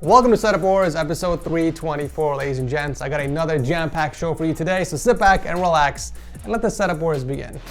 Welcome to Setup Wars, episode 324, ladies and gents. I got another jam-packed show for you today, so sit back and relax and let the Setup Wars begin.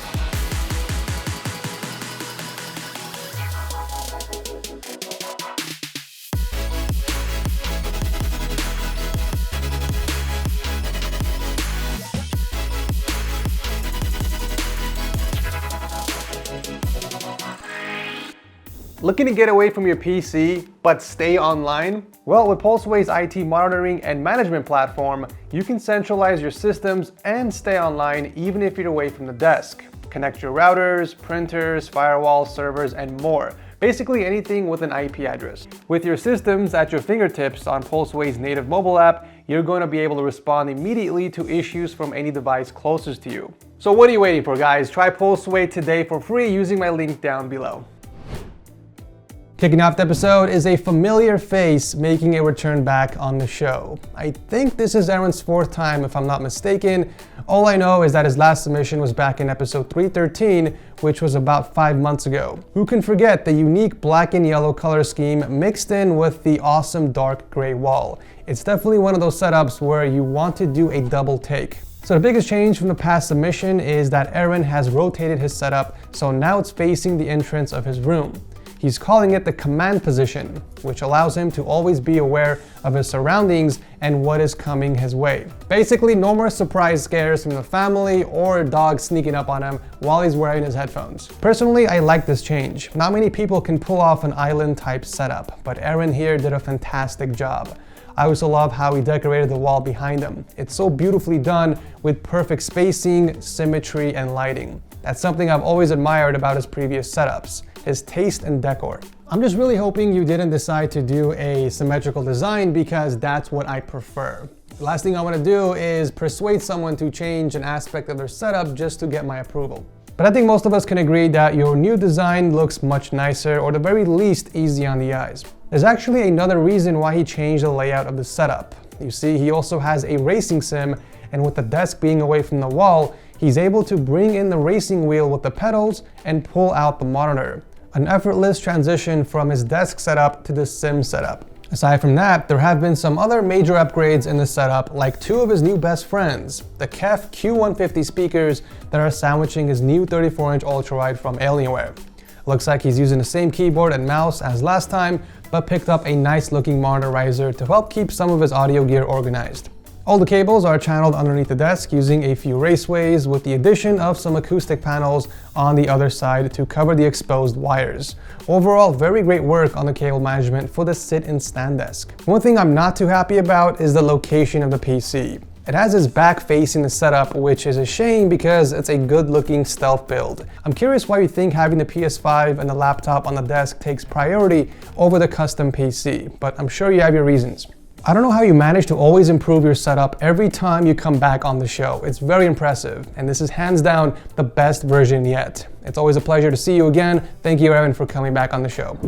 Looking to get away from your PC, but stay online? Well, with Pulseway's IT monitoring and management platform, you can centralize your systems and stay online even if you're away from the desk. Connect your routers, printers, firewalls, servers, and more. Basically anything with an IP address. With your systems at your fingertips on Pulseway's native mobile app, you're going to be able to respond immediately to issues from any device closest to you. So what are you waiting for, guys? Try Pulseway today for free using my link down below. Kicking off the episode is a familiar face making a return back on the show. I think this is Aaron's fourth time if I'm not mistaken. All I know is that his last submission was back in episode 313, which was about 5 months ago. Who can forget the unique black and yellow color scheme mixed in with the awesome dark gray wall? It's definitely one of those setups where you want to do a double take. So the biggest change from the past submission is that Aaron has rotated his setup, so now it's facing the entrance of his room. He's calling it the command position, which allows him to always be aware of his surroundings and what is coming his way. Basically, no more surprise scares from the family or a dog sneaking up on him while he's wearing his headphones. Personally, I like this change. Not many people can pull off an island type setup, but Aaron here did a fantastic job. I also love how he decorated the wall behind him. It's so beautifully done with perfect spacing, symmetry, and lighting. That's something I've always admired about his previous setups. His taste and decor. I'm just really hoping you didn't decide to do a symmetrical design because that's what I prefer. The last thing I want to do is persuade someone to change an aspect of their setup just to get my approval. But I think most of us can agree that your new design looks much nicer, or at the very least easy on the eyes. There's actually another reason why he changed the layout of the setup. You see, he also has a racing sim, and with the desk being away from the wall, he's able to bring in the racing wheel with the pedals and pull out the monitor. An effortless transition from his desk setup to the sim setup. Aside from that, there have been some other major upgrades in the setup, like two of his new best friends, the KEF Q150 speakers that are sandwiching his new 34-inch ultrawide from Alienware. Looks like he's using the same keyboard and mouse as last time, but picked up a nice looking monitor riser to help keep some of his audio gear organized. All the cables are channeled underneath the desk using a few raceways, with the addition of some acoustic panels on the other side to cover the exposed wires. Overall, very great work on the cable management for the sit and stand desk. One thing I'm not too happy about is the location of the PC. It has his back facing the setup, which is a shame because it's a good looking stealth build. I'm curious why you think having the PS5 and the laptop on the desk takes priority over the custom PC, but I'm sure you have your reasons. I don't know how you manage to always improve your setup every time you come back on the show. It's very impressive, and this is hands down the best version yet. It's always a pleasure to see you again. Thank you, Aaron, for coming back on the show.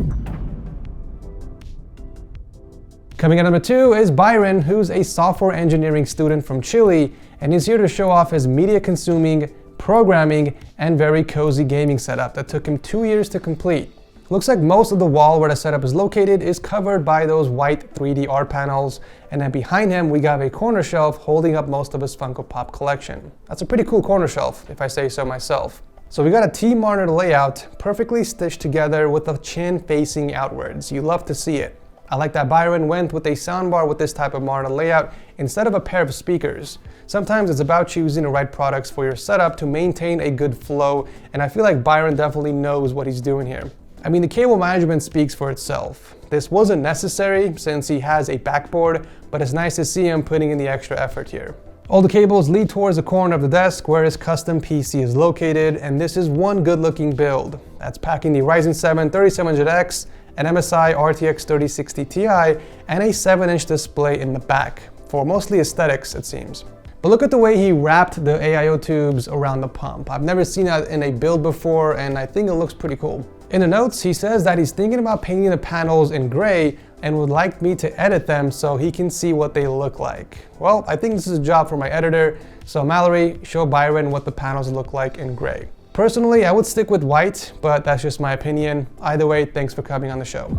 Coming at number 2 is Byron, who's a software engineering student from Chile, and he's here to show off his media-consuming, programming, and very cozy gaming setup that took him 2 years to complete. Looks like most of the wall where the setup is located is covered by those white 3D art panels, and then behind him we got a corner shelf holding up most of his Funko Pop collection. That's a pretty cool corner shelf, if I say so myself. So we got a T-monitor layout, perfectly stitched together with the chin facing outwards. You love to see it. I like that Byron went with a soundbar with this type of monitor layout instead of a pair of speakers. Sometimes it's about choosing the right products for your setup to maintain a good flow, and I feel like Byron definitely knows what he's doing here. I mean, the cable management speaks for itself. This wasn't necessary since he has a backboard, but it's nice to see him putting in the extra effort here. All the cables lead towards the corner of the desk where his custom PC is located, and this is one good looking build. That's packing the Ryzen 7 3700X, an MSI RTX 3060 Ti, and a 7-inch display in the back, for mostly aesthetics it seems. But look at the way he wrapped the AIO tubes around the pump. I've never seen that in a build before, and I think it looks pretty cool. In the notes, he says that he's thinking about painting the panels in gray and would like me to edit them so he can see what they look like. Well, I think this is a job for my editor, so Mallory, show Byron what the panels look like in gray. Personally, I would stick with white, but that's just my opinion. Either way, thanks for coming on the show.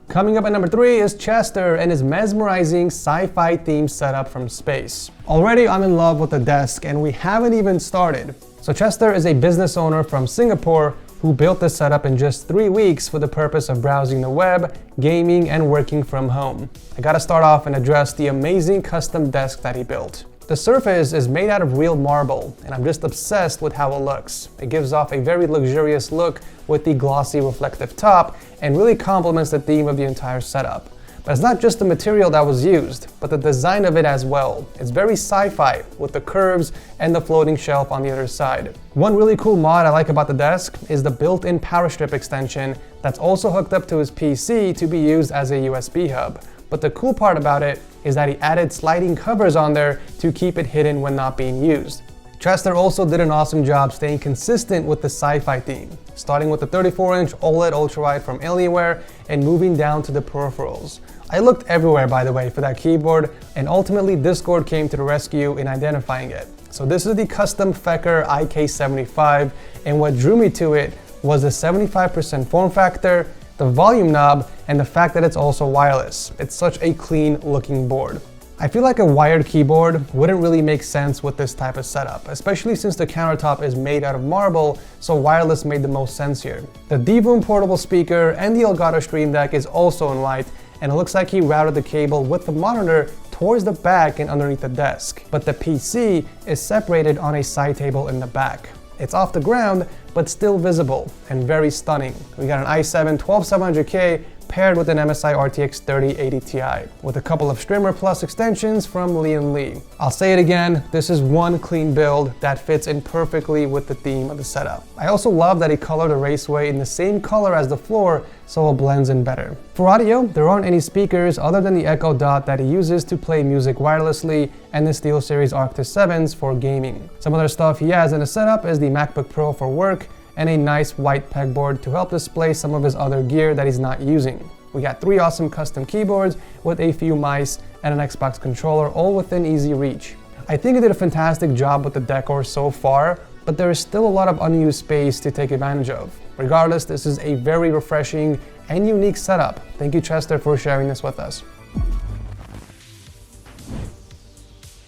Coming up at number 3 is Chester and his mesmerizing sci-fi themed setup from space. Already I'm in love with the desk and we haven't even started. So Chester is a business owner from Singapore who built this setup in just 3 weeks for the purpose of browsing the web, gaming, and working from home. I gotta start off and address the amazing custom desk that he built. The surface is made out of real marble, and I'm just obsessed with how it looks. It gives off a very luxurious look with the glossy reflective top and really complements the theme of the entire setup. But it's not just the material that was used, but the design of it as well. It's very sci-fi with the curves and the floating shelf on the other side. One really cool mod I like about the desk is the built-in power strip extension that's also hooked up to his PC to be used as a USB hub. But the cool part about it is that he added sliding covers on there to keep it hidden when not being used. Chester also did an awesome job staying consistent with the sci-fi theme, starting with the 34-inch OLED ultrawide from Alienware and moving down to the peripherals. I looked everywhere, by the way, for that keyboard, and ultimately Discord came to the rescue in identifying it. So this is the custom Fecker IK75, and what drew me to it was the 75% form factor, the volume knob, and the fact that it's also wireless. It's such a clean looking board. I feel like a wired keyboard wouldn't really make sense with this type of setup, especially since the countertop is made out of marble, so wireless made the most sense here. The D-Voom portable speaker and the Elgato Stream Deck is also in white, and it looks like he routed the cable with the monitor towards the back and underneath the desk. But the PC is separated on a side table in the back. It's off the ground, but still visible and very stunning. We got an i7 12700K paired with an MSI RTX 3080 Ti, with a couple of Strimmer Plus extensions from Lee & Lee. I'll say it again, this is one clean build that fits in perfectly with the theme of the setup. I also love that he colored the raceway in the same color as the floor, so it blends in better. For audio, there aren't any speakers other than the Echo Dot that he uses to play music wirelessly and the SteelSeries Arctis 7s for gaming. Some other stuff he has in the setup is the MacBook Pro for work and a nice white pegboard to help display some of his other gear that he's not using. We got 3 awesome custom keyboards with a few mice and an Xbox controller, all within easy reach. I think he did a fantastic job with the decor so far, but there is still a lot of unused space to take advantage of. Regardless, this is a very refreshing and unique setup. Thank you, Chester, for sharing this with us.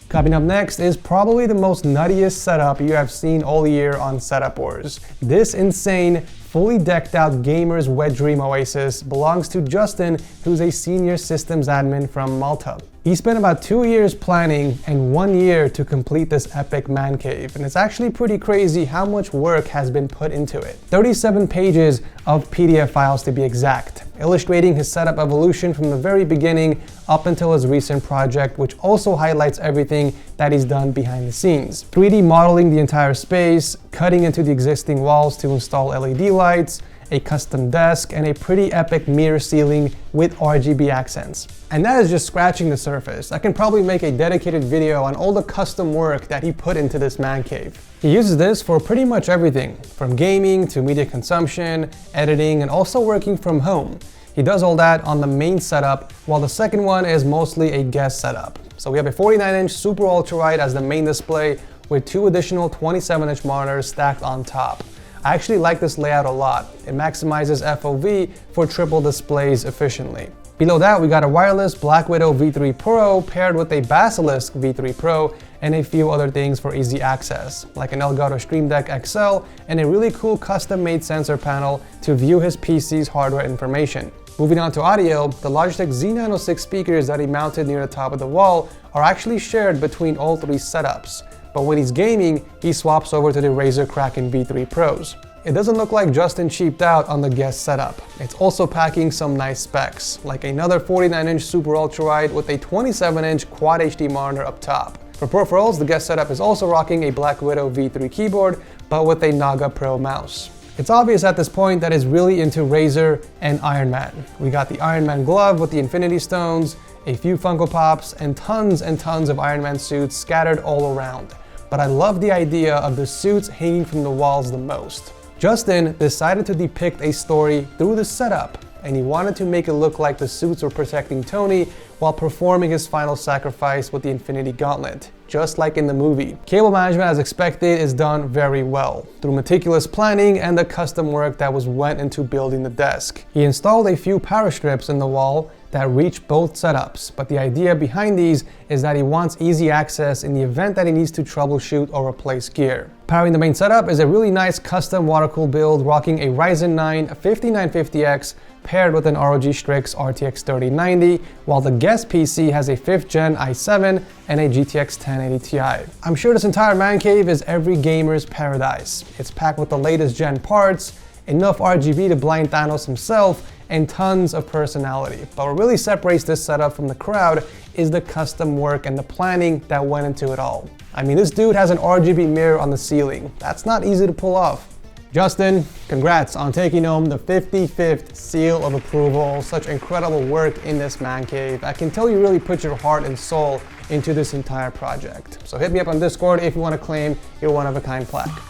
Coming up next is probably the most nuttiest setup you have seen all year on Setup Wars. This insane, fully decked out gamer's wet dream oasis belongs to Justin, who's a senior systems admin from Malta. He spent about 2 years planning and 1 year to complete this epic man cave, and it's actually pretty crazy how much work has been put into it. 37 pages of PDF files to be exact, illustrating his setup evolution from the very beginning up until his recent project, which also highlights everything that he's done behind the scenes. 3D modeling the entire space, cutting into the existing walls to install LED lights, a custom desk, and a pretty epic mirror ceiling with RGB accents. And that is just scratching the surface. I can probably make a dedicated video on all the custom work that he put into this man cave. He uses this for pretty much everything, from gaming to media consumption, editing, and also working from home. He does all that on the main setup, while the second one is mostly a guest setup. So we have a 49-inch Super Ultra Wide as the main display with 2 additional 27-inch monitors stacked on top. I actually like this layout a lot. It maximizes FOV for triple displays efficiently. Below that, we got a wireless Black Widow V3 Pro paired with a Basilisk V3 Pro and a few other things for easy access, like an Elgato Stream Deck XL and a really cool custom-made sensor panel to view his PC's hardware information. Moving on to audio, the Logitech Z906 speakers that he mounted near the top of the wall are actually shared between all 3 setups. But when he's gaming, he swaps over to the Razer Kraken V3 Pros. It doesn't look like Justin cheaped out on the guest setup. It's also packing some nice specs, like another 49-inch Super Ultra Wide with a 27-inch Quad HD monitor up top. For peripherals, the guest setup is also rocking a Black Widow V3 keyboard, but with a Naga Pro mouse. It's obvious at this point that he's really into Razer and Iron Man. We got the Iron Man glove with the Infinity Stones, a few Funko Pops, and tons of Iron Man suits scattered all around. But I love the idea of the suits hanging from the walls the most. Justin decided to depict a story through the setup, and he wanted to make it look like the suits were protecting Tony while performing his final sacrifice with the Infinity Gauntlet. just like in the movie. Cable management, as expected, is done very well through meticulous planning and the custom work that went into building the desk. He installed a few power strips in the wall that reach both setups, but the idea behind these is that he wants easy access in the event that he needs to troubleshoot or replace gear. Powering the main setup is a really nice custom water-cooled build rocking a Ryzen 9 5950X paired with an ROG Strix RTX 3090, while the guest PC has a 5th gen i7 and a GTX 1080 Ti. I'm sure this entire man cave is every gamer's paradise. It's packed with the latest gen parts, enough RGB to blind Thanos himself, and tons of personality. But what really separates this setup from the crowd is the custom work and the planning that went into it all. I mean, this dude has an RGB mirror on the ceiling. That's not easy to pull off. Justin, congrats on taking home the 55th seal of approval. Such incredible work in this man cave. I can tell you really put your heart and soul into this entire project. So hit me up on Discord if you want to claim your one-of-a-kind plaque.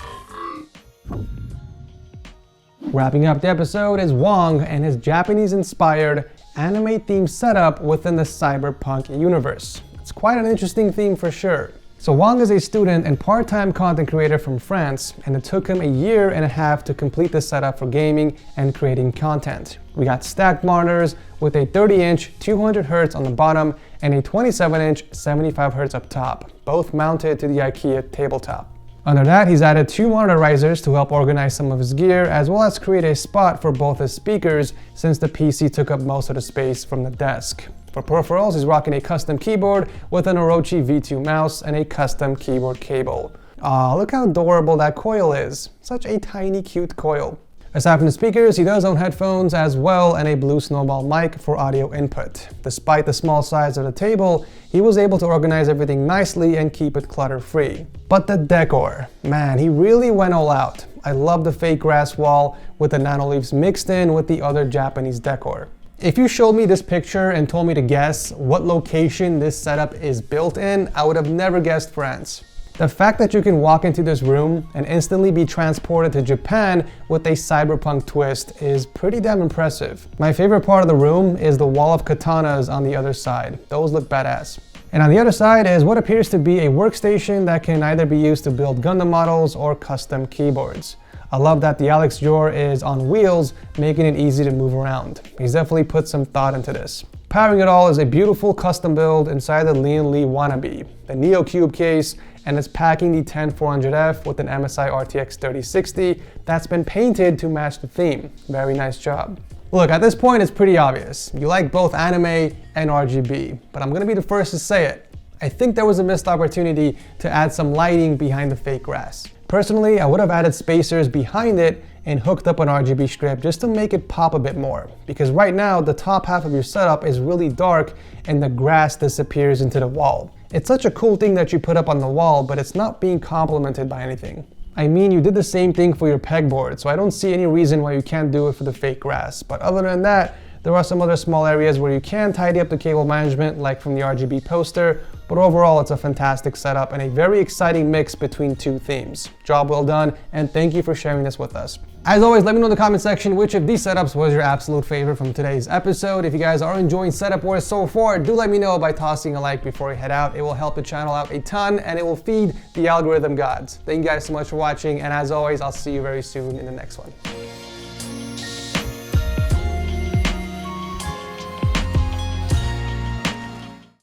Wrapping up the episode is Wong and his Japanese-inspired anime-themed setup within the cyberpunk universe. It's quite an interesting theme for sure. So Wong is a student and part-time content creator from France, and it took him a year and a half to complete the setup for gaming and creating content. We got stacked monitors with a 30-inch 200Hz on the bottom and a 27-inch 75Hz up top, both mounted to the IKEA tabletop. Under that, he's added 2 monitor risers to help organize some of his gear, as well as create a spot for both his speakers since the PC took up most of the space from the desk. For peripherals, he's rocking a custom keyboard with an Orochi V2 mouse and a custom keyboard cable. Aw, look how adorable that coil is. Such a tiny, cute coil. Aside from the speakers, he does own headphones as well and a Blue Snowball mic for audio input. Despite the small size of the table, he was able to organize everything nicely and keep it clutter-free. But the decor, man, he really went all out. I love the fake grass wall with the nanoleaves mixed in with the other Japanese decor. If you showed me this picture and told me to guess what location this setup is built in, I would have never guessed France. The fact that you can walk into this room and instantly be transported to Japan with a cyberpunk twist is pretty damn impressive. My favorite part of the room is the wall of katanas on the other side. Those look badass. And on the other side is what appears to be a workstation that can either be used to build Gundam models or custom keyboards. I love that the Alex drawer is on wheels, making it easy to move around. He's definitely put some thought into this. Powering it all is a beautiful custom build inside the Lian Li Wannabe, the Neo Cube case, and it's packing the 10400F with an MSI RTX 3060 that's been painted to match the theme. Very nice job. Look, at this point it's pretty obvious. You like both anime and RGB, but I'm gonna be the first to say it. I think there was a missed opportunity to add some lighting behind the fake grass. Personally, I would have added spacers behind it and hooked up an RGB strip just to make it pop a bit more. Because right now, the top half of your setup is really dark and the grass disappears into the wall. It's such a cool thing that you put up on the wall, but it's not being complemented by anything. I mean, you did the same thing for your pegboard, so I don't see any reason why you can't do it for the fake grass. But other than that, there are some other small areas where you can tidy up the cable management, like from the RGB poster, but overall it's a fantastic setup and a very exciting mix between two themes. Job well done, and thank you for sharing this with us. As always, let me know in the comment section which of these setups was your absolute favorite from today's episode. If you guys are enjoying Setup Wars so far, do let me know by tossing a like before you head out. It will help the channel out a ton and it will feed the algorithm gods. Thank you guys so much for watching, and as always, I'll see you very soon in the next one.